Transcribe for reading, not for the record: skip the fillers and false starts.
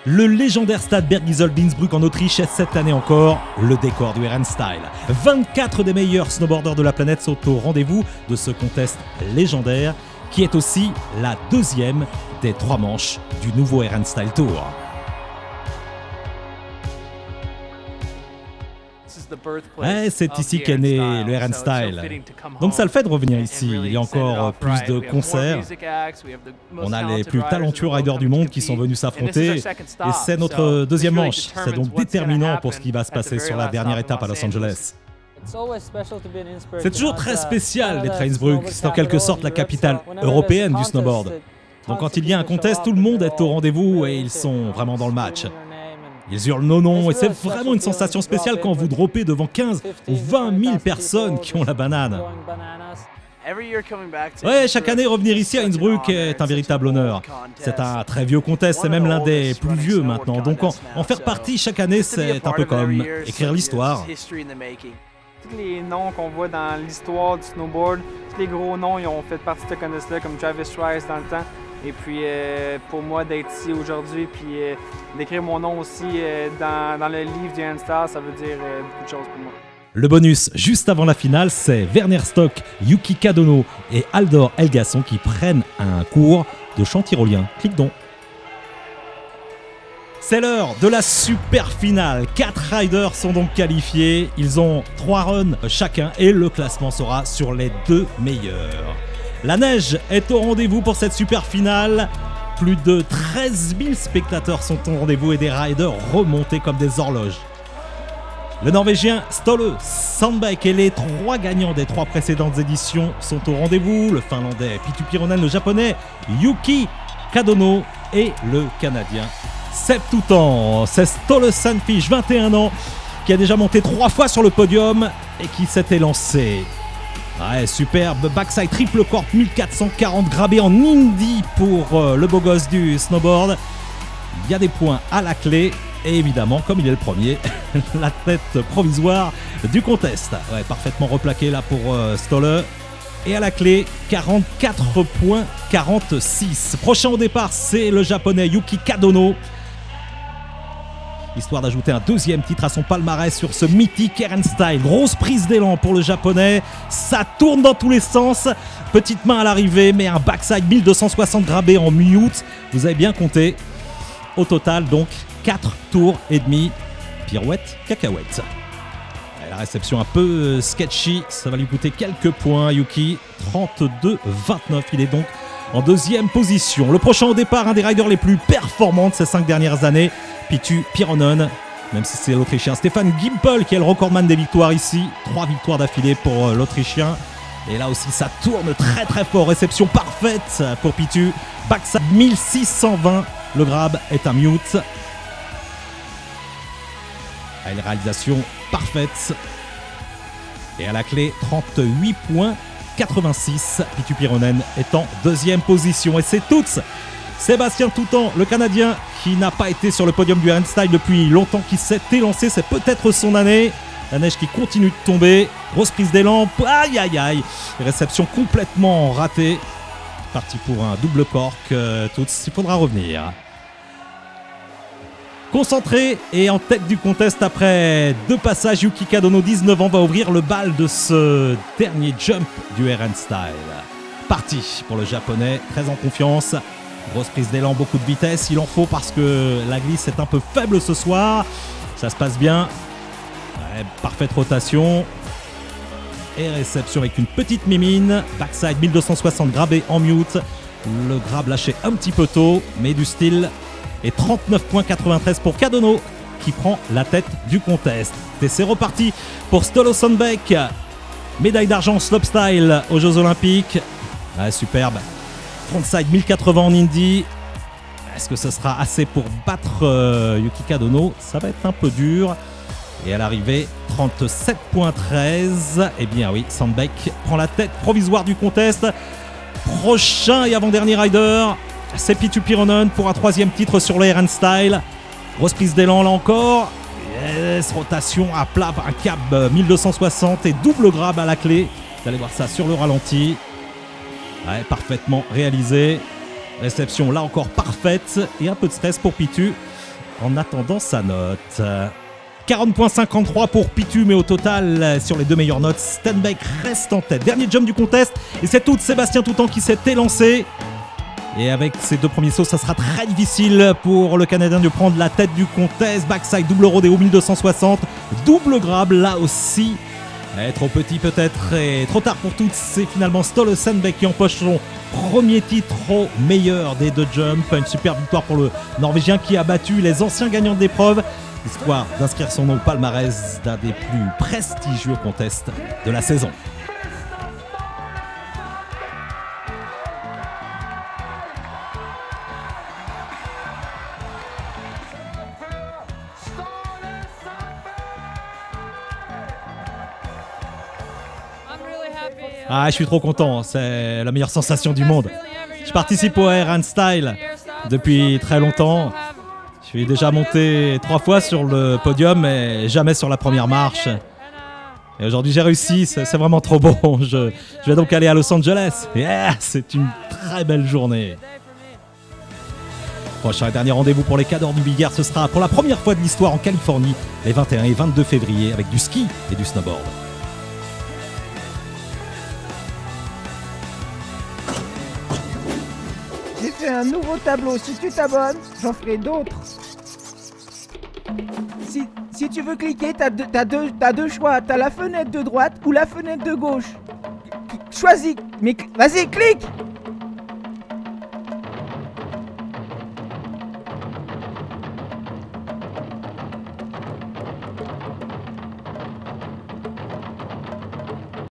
Le légendaire stade Bergisol d'Innsbruck en Autriche est cette année encore le décor du Herrenstyle. 24 des meilleurs snowboarders de la planète sont au rendez-vous de ce contest légendaire qui est aussi la deuxième des 3 manches du nouveau Herrenstyle Tour. Ouais, c'est ici qu'est né le Herrenstyle. Donc ça le fait de revenir ici. Il y a encore plus de concerts. On a les plus talentueux riders du monde qui sont venus s'affronter. Et c'est notre deuxième manche. C'est donc déterminant pour ce qui va se passer sur la dernière étape à Los Angeles. C'est toujours très spécial d'être à Innsbruck. C'est en quelque sorte la capitale européenne du snowboard. Donc quand il y a un contest, tout le monde est au rendez-vous et ils sont vraiment dans le match. Ils hurlent nos noms et c'est vraiment une sensation spéciale quand vous droppez devant 15 ou 20 000 personnes qui ont la banane. Ouais, chaque année revenir ici à Innsbruck est un véritable honneur. C'est un très vieux contest, c'est même l'un des plus vieux maintenant. Donc en faire partie chaque année, c'est un peu comme écrire l'histoire. Tous les noms qu'on voit dans l'histoire du snowboard, tous les gros noms, ils ont fait partie de ce contest-là, comme Travis Rice dans le temps. Et puis pour moi d'être ici aujourd'hui, puis d'écrire mon nom aussi dans le livre du Herrenstyle, ça veut dire beaucoup de choses pour moi. Le bonus juste avant la finale, c'est Werner Stock, Yuki Kadono et Haldor Helgason qui prennent un cours de chant tyrolien. Clique donc. C'est l'heure de la super finale. 4 riders sont donc qualifiés. Ils ont 3 runs chacun et le classement sera sur les 2 meilleurs. La neige est au rendez-vous pour cette super finale. Plus de 13 000 spectateurs sont au rendez-vous et des riders remontés comme des horloges. Le Norvégien Ståle Sandbæk et les 3 gagnants des 3 précédentes éditions sont au rendez-vous. Le Finlandais Pitu Piironen, le Japonais Yuki Kadono et le Canadien Seb Toutan. C'est Ståle Sandfish, 21 ans, qui a déjà monté 3 fois sur le podium et qui s'était lancé. Ouais, superbe backside triple corp 1440 grabé en Indy pour le beau gosse du snowboard. Il y a des points à la clé et évidemment, comme il est le premier, la tête provisoire du contest. Ouais, parfaitement replaqué là pour Ståle. Et à la clé, 44,46. Prochain au départ, c'est le japonais Yuki Kadono. Histoire d'ajouter un 2e titre à son palmarès sur ce mythique Herrenstyle. Grosse prise d'élan pour le japonais, ça tourne dans tous les sens. Petite main à l'arrivée, mais un backside 1260 grabé en mute. Vous avez bien compté. Au total, donc, 4 tours et demi. Pirouette, cacahuète. Et la réception un peu sketchy, ça va lui coûter quelques points. Yuki, 32,29. Il est donc en 2e position. Le prochain au départ, un des riders les plus performants de ces 5 dernières années. Pitu Piironen, même si c'est l'Autrichien Stefan Gimpel qui est le recordman des victoires ici. 3 victoires d'affilée pour l'Autrichien. Et là aussi, ça tourne très très fort. Réception parfaite pour Pitu. Backside 1620. Le grab est un mute. Une réalisation parfaite. Et à la clé, 38,86. Pitu Piironen est en 2e position. Et c'est toutes. Sébastien Toutan, le Canadien, qui n'a pas été sur le podium du Herrenstyle depuis longtemps, qui s'est élancé, c'est peut-être son année. La neige qui continue de tomber, grosse prise d'élan, aïe aïe aïe, réception complètement ratée. Parti pour un double cork, il faudra revenir. Concentré et en tête du contest après 2 passages, Yuki Kadono, 19 ans, va ouvrir le bal de ce dernier jump du Herrenstyle. Parti pour le japonais, très en confiance. Grosse prise d'élan, beaucoup de vitesse, il en faut parce que la glisse est un peu faible ce soir. Ça se passe bien. Ouais, parfaite rotation. Et réception avec une petite mimine. Backside 1260 grabé en mute. Le grab lâché un petit peu tôt, mais du style. Et 39,93 pour Kadono qui prend la tête du contest. Et c'est reparti pour Ståle Sandbæk. Médaille d'argent slopestyle aux Jeux Olympiques. Ouais, superbe. Frontside 1080 en Indy. Est-ce que ce sera assez pour battre Yuki Kadono? Ça va être un peu dur. Et à l'arrivée, 37,13. Eh bien oui, Sandbæk prend la tête provisoire du contest. Prochain et avant-dernier rider, c'est Pitu Piironen pour un 3e titre sur le Herrenstyle. Grosse prise d'élan là encore. Yes, rotation à plat, un cab 1260 et double grab à la clé. Vous allez voir ça sur le ralenti. Ouais, parfaitement réalisé. Réception là encore parfaite et un peu de stress pour Pitu en attendant sa note. 40.53 pour Pitu, mais au total, sur les deux meilleures notes, Stenbeck reste en tête. Dernier jump du contest, et c'est tout Sébastien Toutan qui s'est élancé. Et avec ces deux premiers sauts, ça sera très difficile pour le Canadien de prendre la tête du contest. Backside, double rodéo 1260, double grab là aussi. Trop petit peut-être et trop tard pour toutes. C'est finalement Ståle Stenbeck qui empoche son premier titre au meilleur des deux jumps. Une super victoire pour le Norvégien qui a battu les anciens gagnants de l'épreuve, histoire d'inscrire son nom au palmarès d'un des plus prestigieux contests de la saison. Ah, je suis trop content, c'est la meilleure sensation du monde. Je participe au Air and Style depuis très longtemps. Je suis déjà monté 3 fois sur le podium, mais jamais sur la première marche. Et aujourd'hui j'ai réussi, c'est vraiment trop bon. Je vais donc aller à Los Angeles. Yeah, c'est une très belle journée. Prochain et dernier rendez-vous pour les cadors du Big Air, ce sera pour la première fois de l'histoire en Californie, les 21 et 22 février, avec du ski et du snowboard. J'ai fait un nouveau tableau, si tu t'abonnes, j'en ferai d'autres. Si tu veux cliquer, t'as deux choix, t'as la fenêtre de droite ou la fenêtre de gauche. Choisis, mais vas-y, clique!